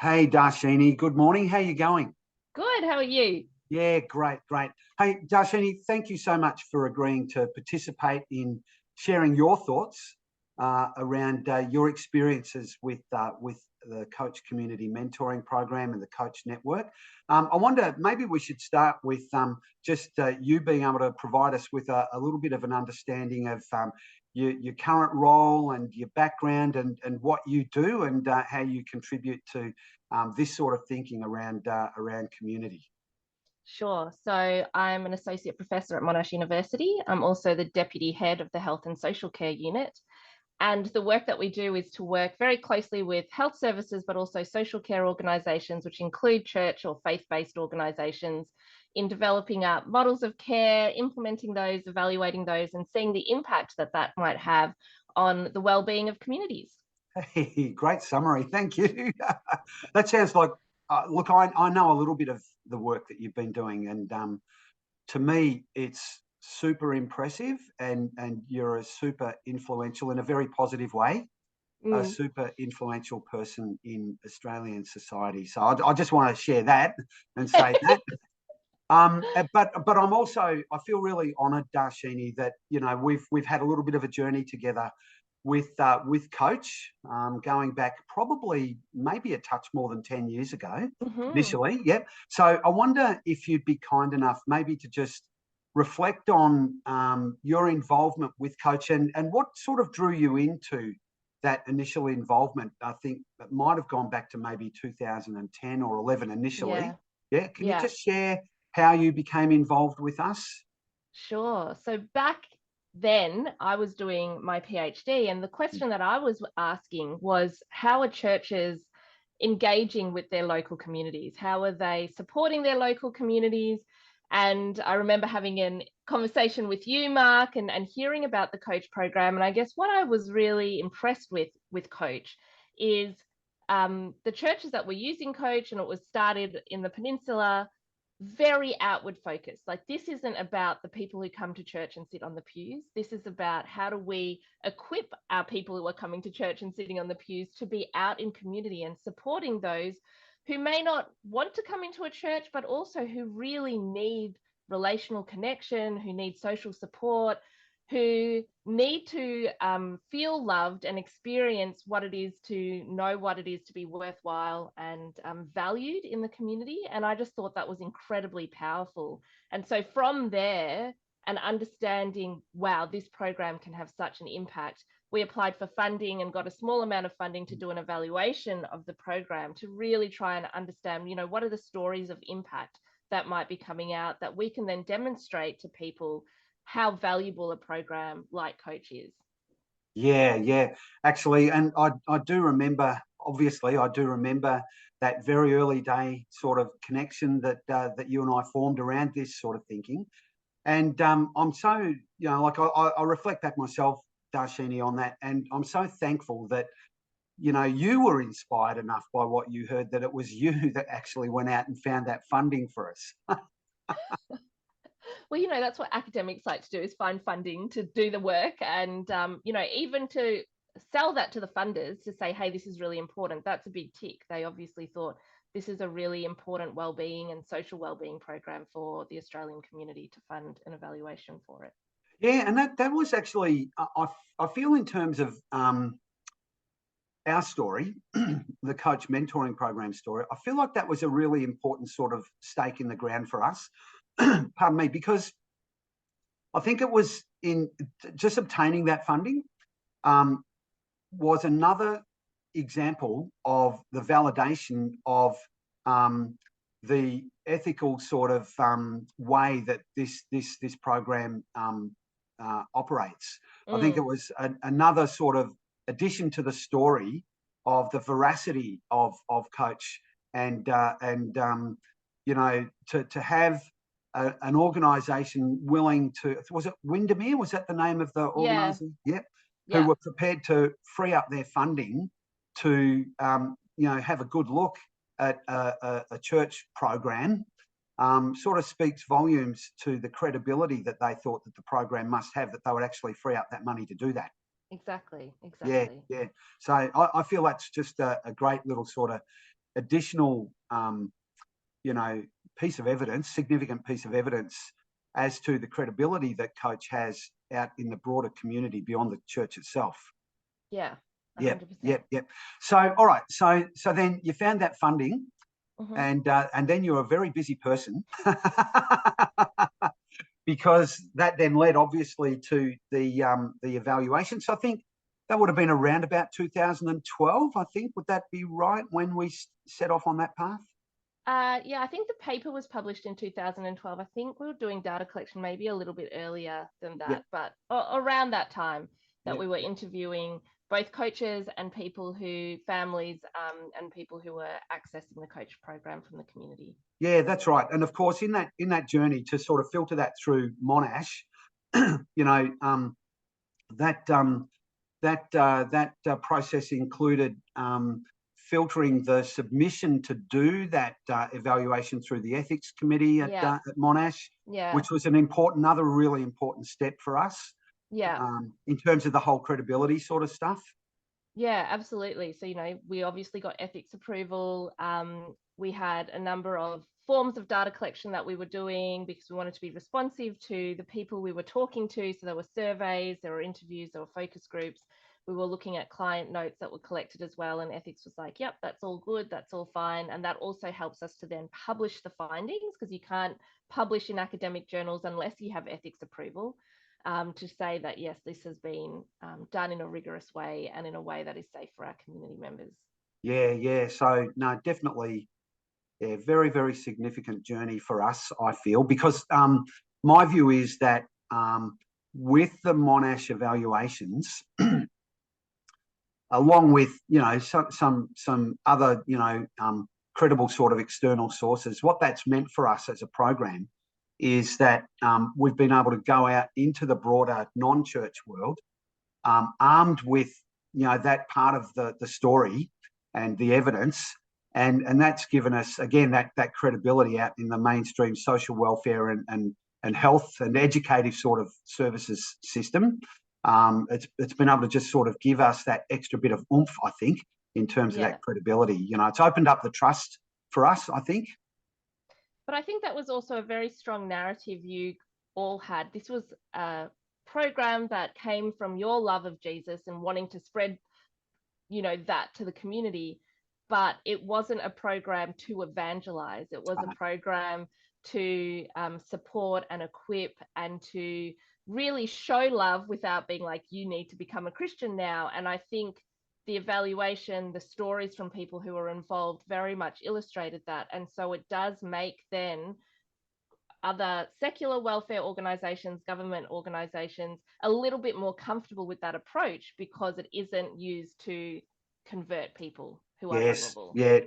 Hey, Darshini, good morning. How you going? Good. How are you? Yeah, great, great. Hey, Darshini, thank you so much for agreeing to participate in sharing your thoughts around your experiences with the Coach Community Mentoring Program and the Coach Network. I wonder maybe we should start with just you being able to provide us with a little bit of an understanding of your current role and your background and what you do and how you contribute to this sort of thinking around community. Sure. So I'm an associate professor at Monash University. I'm also the deputy head of the Health and Social Care Unit. And the work that we do is to work very closely with health services, but also social care organisations, which include church or faith-based organisations, in developing up models of care, implementing those, evaluating those, and seeing the impact that that might have on the well-being of communities. Hey, great summary. Thank you. That sounds like, look, I know a little bit of the work that you've been doing, and to me, it's super impressive, and you're a super influential in a very positive way, a Mm. super influential person in Australian society. So I just want to share that and say that. But I'm also I feel really honoured, Darshini, that we've had a little bit of a journey together with Coach, going back probably maybe a touch more than 10 years ago Hmm. initially. Yep. So I wonder if you'd be kind enough maybe to just reflect on your involvement with Coach and what sort of drew you into that initial involvement. I think it might have gone back to maybe 2010 or 11 initially. Yeah. Yeah. Can you Yeah. just share how you became involved with us? Sure. So back then, I was doing my PhD, and the question that I was asking was, how are churches engaging with their local communities? How are they supporting their local communities? And I remember having a conversation with you, Mark, and hearing about the Coach program. And I guess what I was really impressed with Coach is the churches that were using Coach, and it was started in the peninsula, very outward focused. Like, this isn't about the people who come to church and sit on the pews. This is about how do we equip our people who are coming to church and sitting on the pews to be out in community and supporting those who may not want to come into a church, but also who really need relational connection, who need social support, who need to feel loved and experience what it is to know what it is to be worthwhile and valued in the community. And I just thought that was incredibly powerful. And so from there, and understanding, wow, this program can have such an impact, we applied for funding and got a small amount of funding to do an evaluation of the program to really try and understand, what are the stories of impact that might be coming out that we can then demonstrate to people how valuable a program like Coach is. Yeah, yeah, actually, and I do remember. Obviously, I do remember that very early day sort of connection that you and I formed around this sort of thinking. And I'm so like I reflect back myself, Darshini, on that, and I'm so thankful that you were inspired enough by what you heard that it was you that actually went out and found that funding for us. Well, that's what academics like to do, is find funding to do the work, and even to sell that to the funders to say, hey, this is really important. That's a big tick. They obviously thought this is a really important well-being and social well-being program for the Australian community to fund an evaluation for it. Yeah, and that was actually I feel in terms of our story, the coach mentoring program story, I feel like that was a really important sort of stake in the ground for us. Pardon me, because I think it was in just obtaining that funding um, was another example of the validation of um, the ethical sort of way that this program operates. I think it Mm, was another sort of addition to the story of the veracity of Coach and to have an organisation willing to, was it Windermere? Was that the name of the yeah, organisation? Yep. Who yeah, were prepared to free up their funding to have a good look at a church program. Sort of speaks volumes to the credibility that they thought that the program must have, that they would actually free up that money to do that. exactly, Yeah, exactly. yeah. So I feel that's just a great little sort of additional, piece of evidence, significant piece of evidence as to the credibility that Coach has out in the broader community beyond the church itself. Yeah. 100%. Yep. So, all right. So then you found that funding, and then you're a very busy person because that then led obviously to the evaluation. So I think that would have been around about 2012. I think, would that be right, when we set off on that path? Yeah, I think the paper was published in 2012. I think we were doing data collection maybe a little bit earlier than that, but around that time that we were interviewing both coaches and families and people who were accessing the coach program from the community. Yeah, that's right. And of course, in that journey to sort of filter that through Monash, that process included filtering the submission to do that evaluation through the ethics committee at Monash, which was another really important step for us. In terms of the whole credibility sort of stuff. Yeah, absolutely. So, we obviously got ethics approval. We had a number of forms of data collection that we were doing because we wanted to be responsive to the people we were talking to. So there were surveys, there were interviews, there were focus groups. We were looking at client notes that were collected as well. And ethics was like, yep, that's all good. That's all fine. And that also helps us to then publish the findings, because you can't publish in academic journals unless you have ethics approval. To say that, yes, this has been done in a rigorous way and in a way that is safe for our community members. Yeah. So, no, definitely, very, very significant journey for us, I feel, because my view is that with the Monash evaluations, along with, some other, credible sort of external sources, what that's meant for us as a program is that we've been able to go out into the broader non-church world, armed with, that part of the story and the evidence, and that's given us, again, that credibility out in the mainstream social welfare and health and educative sort of services system. It's been able to just sort of give us that extra bit of oomph, I think, in terms of that credibility. It's opened up the trust for us, I think. But I think that was also a very strong narrative you all had. This was a program that came from your love of Jesus and wanting to spread, that to the community. But it wasn't a program to evangelize. It was a program to support and equip and to really show love without being like, you need to become a Christian now. And I think the evaluation, the stories from people who are involved very much illustrated that. And so it does make then other secular welfare organizations, government organizations, a little bit more comfortable with that approach, because it isn't used to convert people who are vulnerable. Yeah.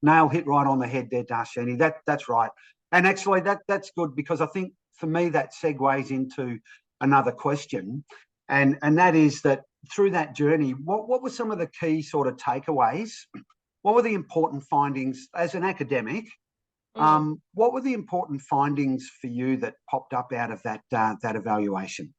Nail hit right on the head there, Darshini. That's right. And actually, that's good, because I think for me that segues into another question, and that is that through that journey, what were some of the key sort of takeaways? What were the important findings as an academic? What were the important findings for you that popped up out of that evaluation?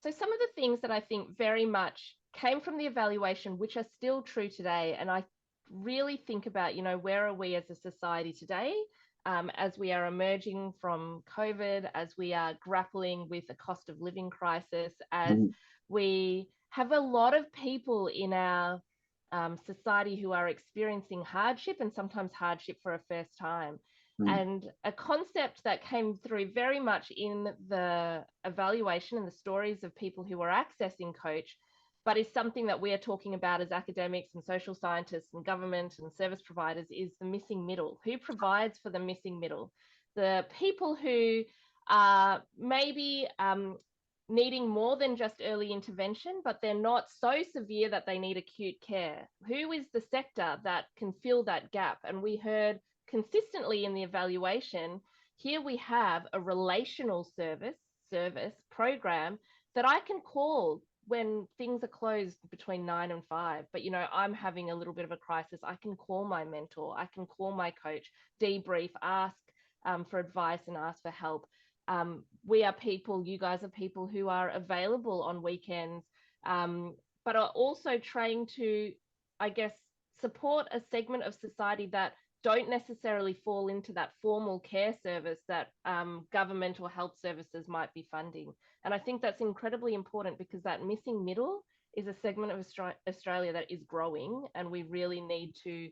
So some of the things that I think very much came from the evaluation, which are still true today, and I really think about, where are we as a society today, as we are emerging from COVID, as we are grappling with a cost of living crisis, as we have a lot of people in our society who are experiencing hardship, and sometimes hardship for a first time. And a concept that came through very much in the evaluation and the stories of people who are accessing Coach, but is something that we are talking about as academics and social scientists and government and service providers, is the missing middle. Who provides for the missing middle? The people who are maybe needing more than just early intervention, but they're not so severe that they need acute care. Who is the sector that can fill that gap? And we heard consistently in the evaluation, here we have a relational service program that I can call when things are closed between 9 and 5, but I'm having a little bit of a crisis. I can call my mentor, I can call my coach, debrief, ask for advice and ask for help. We are people, you guys are people who are available on weekends, but are also trained to, I guess, support a segment of society that don't necessarily fall into that formal care service that governmental health services might be funding. And I think that's incredibly important, because that missing middle is a segment of Australia that is growing, and we really need to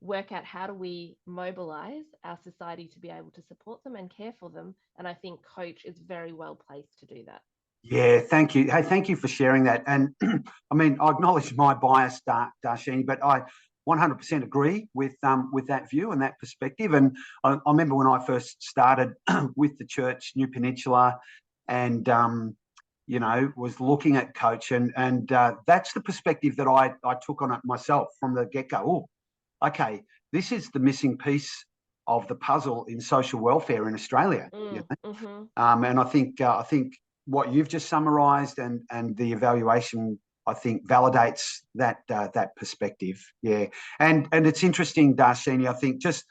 work out how do we mobilize our society to be able to support them and care for them. And I think Coach is very well placed to do that. Yeah, thank you. Hey, thank you for sharing that. And I mean, I acknowledge my bias, Darshini, but I 100% agree with that view and that perspective. And I remember when I first started with the church, New Peninsula, and was looking at Coach, and that's the perspective that I took on it myself from the get-go. Oh, okay, this is the missing piece of the puzzle in social welfare in Australia. And I think what you've just summarised and the evaluation, I think, validates that perspective. Yeah, and it's interesting, Darshini. I think just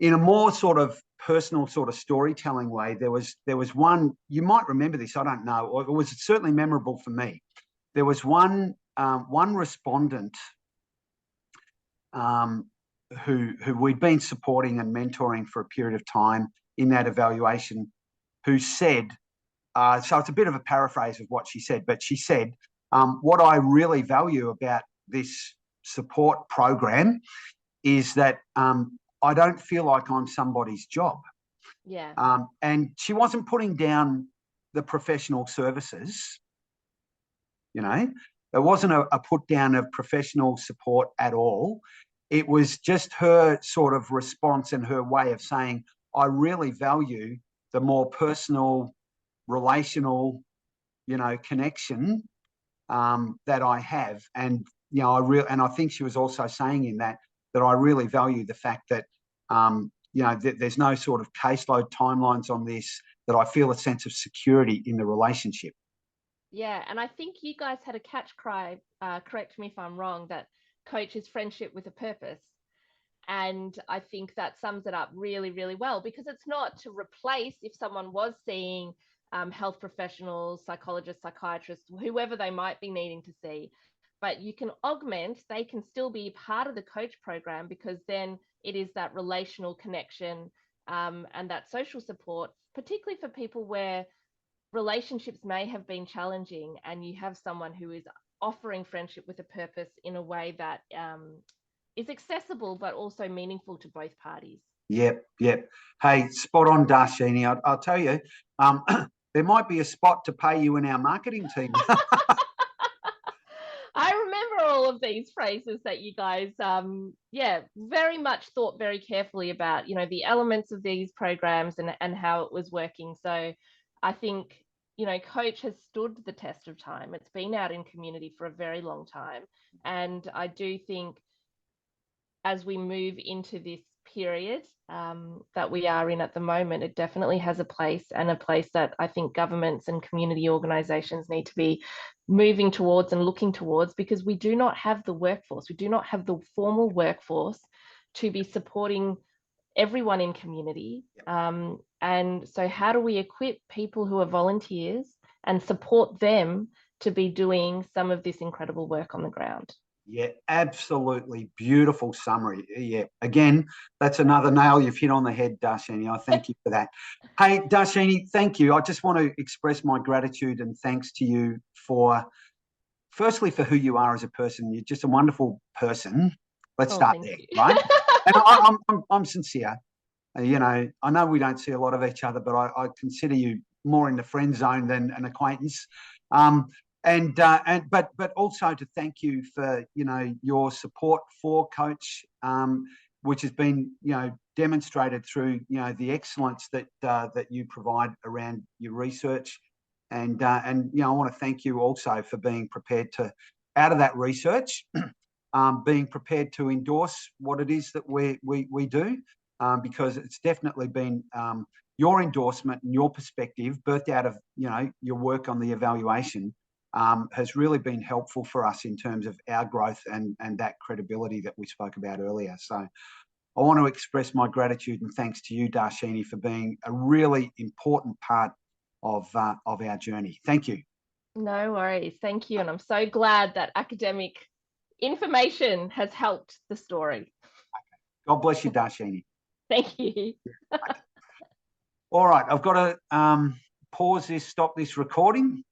in a more sort of personal sort of storytelling way, there was one, you might remember this, I don't know, or it was certainly memorable for me. There was one respondent who we'd been supporting and mentoring for a period of time in that evaluation, who said, so it's a bit of a paraphrase of what she said, but she said, what I really value about this support program is that I don't feel like I'm somebody's job. Yeah. And she wasn't putting down the professional services, there wasn't a put down of professional support at all. It was just her sort of response and her way of saying, I really value the more personal, relational, connection that I have. And, I think she was also saying in that I really value the fact that, there's no sort of caseload timelines on this, that I feel a sense of security in the relationship. Yeah, and I think you guys had a catch cry, correct me if I'm wrong, that Coach is friendship with a purpose. And I think that sums it up really, really well, because it's not to replace, if someone was seeing health professionals, psychologists, psychiatrists, whoever they might be needing to see, but you can augment, they can still be part of the Coach program, because then it is that relational connection and that social support, particularly for people where relationships may have been challenging, and you have someone who is offering friendship with a purpose in a way that is accessible but also meaningful to both parties. Yep. Hey, spot on, Darshini. I'll tell you, there might be a spot to pay you in our marketing team. I remember all of these phrases that you guys, very much thought very carefully about, the elements of these programs and how it was working. So I think, Coach has stood the test of time. It's been out in community for a very long time. And I do think as we move into this period that we are in at the moment, it definitely has a place, and a place that I think governments and community organisations need to be moving towards and looking towards, because we do not have the workforce. We do not have the formal workforce to be supporting everyone in community. And so how do we equip people who are volunteers and support them to be doing some of this incredible work on the ground? Yeah, absolutely beautiful summary. Yeah, again, that's another nail you've hit on the head, Darshini. I thank you for that. Hey, Darshini, thank you. I just want to express my gratitude and thanks to you firstly, for who you are as a person. You're just a wonderful person. Let's start there, right? And I'm sincere. I know we don't see a lot of each other, but I consider you more in the friend zone than an acquaintance. But also to thank you for your support for Coach, which has been demonstrated through the excellence that you provide around your research, and I want to thank you also for being prepared to, out of that research, being prepared to endorse what it is that we do, because it's definitely been your endorsement and your perspective, birthed out of your work on the evaluation. Has really been helpful for us in terms of our growth and that credibility that we spoke about earlier. So I want to express my gratitude and thanks to you, Darshini, for being a really important part of our journey. Thank you. No worries. Thank you. And I'm so glad that academic information has helped the story. God bless you, Darshini. Thank you. All right, I've got to pause this, stop this recording.